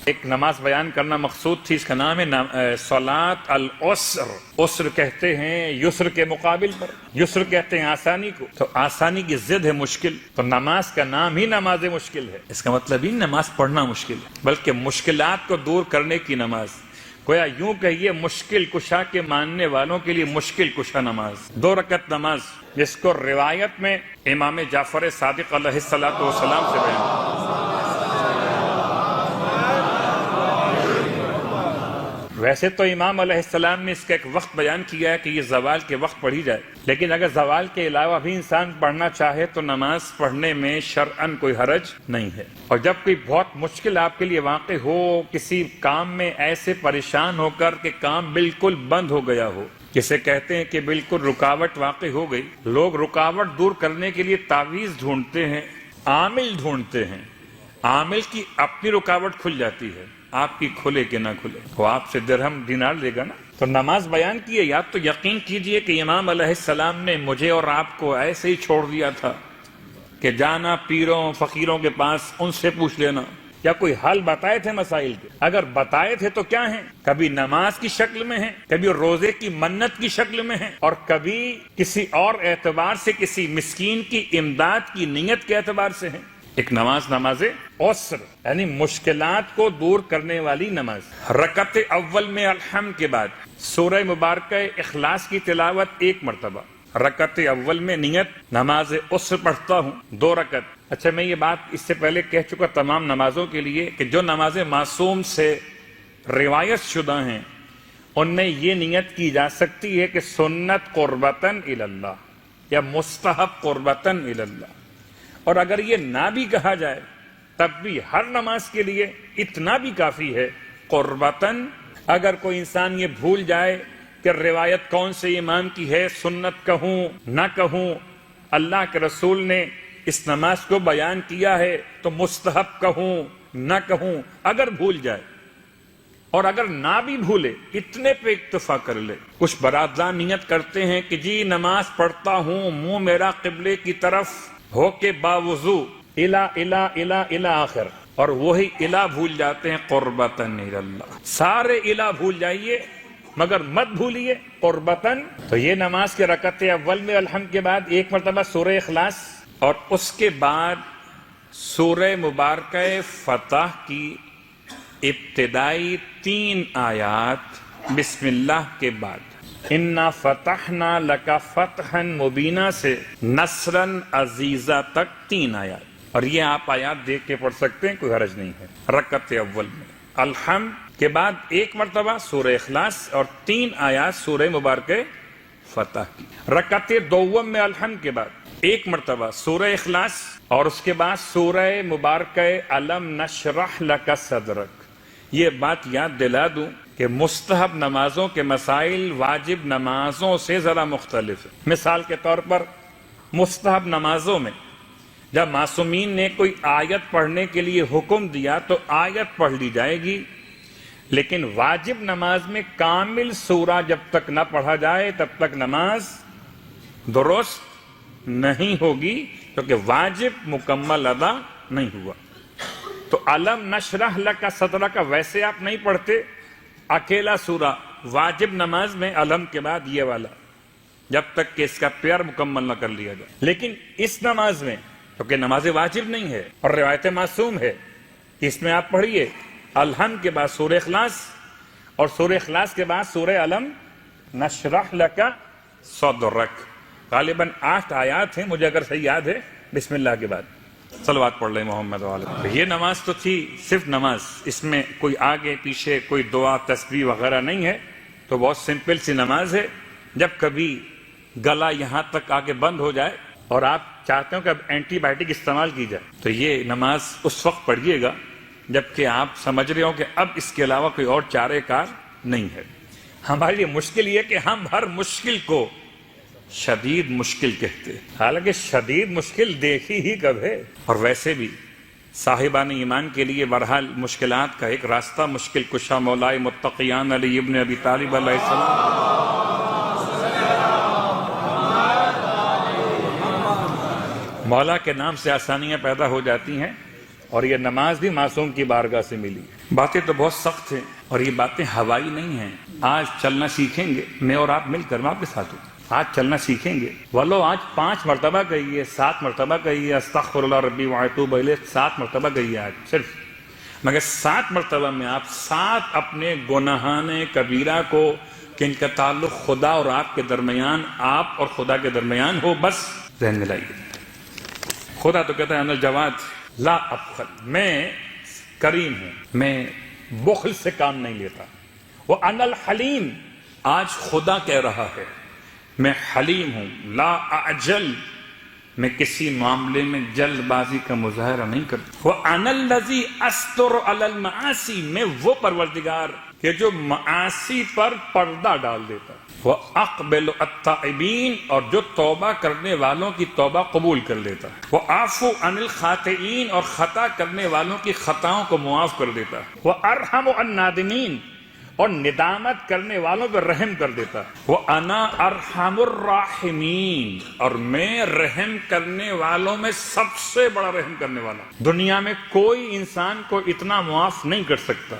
ایک نماز بیان کرنا مقصود تھی، اس کا نام ہے صلاۃ العسر۔ عسر کہتے ہیں یسر کے مقابل پر، یسر کہتے ہیں آسانی کو، تو آسانی کی ضد ہے مشکل، تو نماز کا نام ہی نماز مشکل ہے۔ اس کا مطلب ہی نماز پڑھنا مشکل ہے، بلکہ مشکلات کو دور کرنے کی نماز، گویا یوں کہیے مشکل کشا کے ماننے والوں کے لیے مشکل کشا نماز، 2 رکعت نماز، جس کو روایت میں امام جعفر صادق علیہ السلام سے بیان۔ ویسے تو امام علیہ السلام نے اس کا ایک وقت بیان کیا ہے کہ یہ زوال کے وقت پڑھی جائے، لیکن اگر زوال کے علاوہ بھی انسان پڑھنا چاہے تو نماز پڑھنے میں شرعاً کوئی حرج نہیں ہے۔ اور جب کوئی بہت مشکل آپ کے لیے واقع ہو، کسی کام میں ایسے پریشان ہو کر کہ کام بالکل بند ہو گیا ہو، جسے کہتے ہیں کہ بالکل رکاوٹ واقع ہو گئی، لوگ رکاوٹ دور کرنے کے لیے تعویذ ڈھونڈتے ہیں، عامل ڈھونڈتے ہیں، عامل کی اپنی رکاوٹ کھل جاتی ہے، آپ کی کھلے کہ نہ کھلے، وہ آپ سے درہم دینار لے گا نا۔ تو نماز بیان کیے، یا تو یقین کیجئے کہ امام علیہ السلام نے مجھے اور آپ کو ایسے ہی چھوڑ دیا تھا کہ جانا پیروں فقیروں کے پاس، ان سے پوچھ لینا، یا کوئی حل بتائے تھے مسائل کے؟ اگر بتائے تھے تو کیا ہیں؟ کبھی نماز کی شکل میں ہیں، کبھی روزے کی منت کی شکل میں ہیں، اور کبھی کسی اور اعتبار سے کسی مسکین کی امداد کی نیت کے اعتبار سے ہیں۔ ایک نماز عسر یعنی مشکلات کو دور کرنے والی نماز۔ رکعت اول میں الحمد کے بعد سورہ مبارکہ اخلاص کی تلاوت 1 مرتبہ۔ رکعت اول میں نیت نماز عسر پڑھتا ہوں 2 رکعت۔ اچھا، میں یہ بات اس سے پہلے کہہ چکا تمام نمازوں کے لیے کہ جو نمازیں معصوم سے روایت شدہ ہیں ان میں یہ نیت کی جا سکتی ہے کہ سنت قربتاً الی اللہ یا مستحب قربتاً الی اللہ، اور اگر یہ نہ بھی کہا جائے تب بھی ہر نماز کے لیے اتنا بھی کافی ہے قربتاً۔ اگر کوئی انسان یہ بھول جائے کہ روایت کون سے امام کی ہے، سنت کہوں نہ کہوں، اللہ کے رسول نے اس نماز کو بیان کیا ہے تو مستحب کہوں نہ کہوں، اگر بھول جائے، اور اگر نہ بھی بھولے اتنے پہ اکتفا کر لے۔ کچھ برادران نیت کرتے ہیں کہ جی نماز پڑھتا ہوں، منہ میرا قبلے کی طرف ہو کے باوضو الہ آخر، اور وہی الہ بھول جاتے ہیں قربتاً الی اللہ۔ سارے الہ بھول جائیے مگر مت بھولیے قربتاً۔ تو یہ نماز کے رکعت اول میں الحمد کے بعد 1 مرتبہ سورہ اخلاص، اور اس کے بعد سورہ مبارکہ فتح کی ابتدائی 3 آیات بسم اللہ کے بعد، انا فتحنا لک فتحا مبینا سے نصرا عزیزا تک 3 آیات، اور یہ آپ آیات دیکھ کے پڑھ سکتے ہیں، کوئی حرج نہیں ہے۔ رکعت اول میں الحمد کے بعد 1 مرتبہ سورہ اخلاص اور 3 آیات سورہ مبارکہ فتح کی۔ رکعت دوم میں الحمد کے بعد 1 مرتبہ سورہ اخلاص، اور اس کے بعد سورہ مبارکہ علم نشرح لک صدرک۔ یہ بات یاد دلا دوں کہ مستحب نمازوں کے مسائل واجب نمازوں سے ذرا مختلف ہے۔ مثال کے طور پر مستحب نمازوں میں جب معصومین نے کوئی آیت پڑھنے کے لیے حکم دیا تو آیت پڑھ لی جائے گی، لیکن واجب نماز میں کامل سورہ جب تک نہ پڑھا جائے تب تک نماز درست نہیں ہوگی، کیونکہ واجب مکمل ادا نہیں ہوا۔ تو علم نشرح لک صدرک ویسے آپ نہیں پڑھتے، اکیلا سورہ واجب نماز میں علم کے بعد یہ والا، جب تک کہ اس کا پیار مکمل نہ کر لیا جائے۔ لیکن اس نماز میں، کیونکہ نماز واجب نہیں ہے اور روایت معصوم ہے، اس میں آپ پڑھیے الحمد کے بعد سورہ اخلاص، اور سورہ اخلاص کے بعد سورہ علم نشرح لک صدرک۔ غالباً 8 آیات ہیں مجھے اگر صحیح یاد ہے بسم اللہ کے بعد۔ صلوات پڑھ لیں محمد وعلیہ۔ یہ نماز تو تھی صرف نماز، اس میں کوئی آگے پیچھے کوئی دعا تسبیح وغیرہ نہیں ہے، تو بہت سمپل سی نماز ہے۔ جب کبھی گلا یہاں تک آگے بند ہو جائے اور آپ چاہتے ہو کہ اب اینٹی بائیوٹک استعمال کی جائے تو یہ نماز اس وقت پڑھیے گا جبکہ آپ سمجھ رہے ہو کہ اب اس کے علاوہ کوئی اور چارے کار نہیں ہے۔ ہمارے لیے مشکل یہ کہ ہم ہر مشکل کو شدید مشکل کہتے ہیں، حالانکہ شدید مشکل دیکھی ہی کب ہے۔ اور ویسے بھی صاحبان ایمان کے لیے بہرحال مشکلات کا ایک راستہ مشکل کشا مولائے متقیان علی ابن ابی طالب علیہ السلام۔ مولا کے نام سے آسانیاں پیدا ہو جاتی ہیں، اور یہ نماز بھی معصوم کی بارگاہ سے ملی. باتیں تو بہت سخت ہیں اور یہ باتیں ہوائی نہیں ہیں. آج چلنا سیکھیں گے میں اور آپ مل کر، میں آپ کے ساتھ ہوں. آج چلنا سیکھیں گے، ولو آج 5 مرتبہ کہیے، 7 مرتبہ کہیے استغفر اللہ ربی واتوب الیہ، 7 مرتبہ کہیے آج صرف. مگر 7 مرتبہ میں آپ 7 اپنے گناہان کبیرہ کو، کہ ان کا تعلق خدا اور آپ کے درمیان، آپ اور خدا کے درمیان ہو، بس ذہن میں لائیے. خدا تو کہتا ہے انا الجواد لا ابخل، میں کریم ہوں، میں بخل سے کام نہیں لیتا. وہ انا الحلیم، آج خدا کہہ رہا ہے میں حلیم ہوں. لا اعجل، میں کسی معاملے میں جلد بازی کا مظاہرہ نہیں کرتا. وَأَنَا الَّذِي أَسْتُرُ عَلَى الْمَعَاصِي، میں وہ پروردگار کہ جو معاصی پر پردہ ڈال دیتا. وَأَقْبِلُ التَّائِبِينَ، اور جو توبہ کرنے والوں کی توبہ قبول کر لیتا. وَأَعْفُو عَنِ الْخَاطِئِينَ، اور خطا کرنے والوں کی خطاؤں کو معاف کر دیتا. وَأَرْحَمُ النَّادِمِينَ، اور ندامت کرنے والوں پر رحم کر دیتا. وَأَنَا أَرْحَمُ الرَّاحِمِينَ، اور میں رحم کرنے والوں میں سب سے بڑا رحم کرنے والا. دنیا میں کوئی انسان کو اتنا معاف نہیں کر سکتا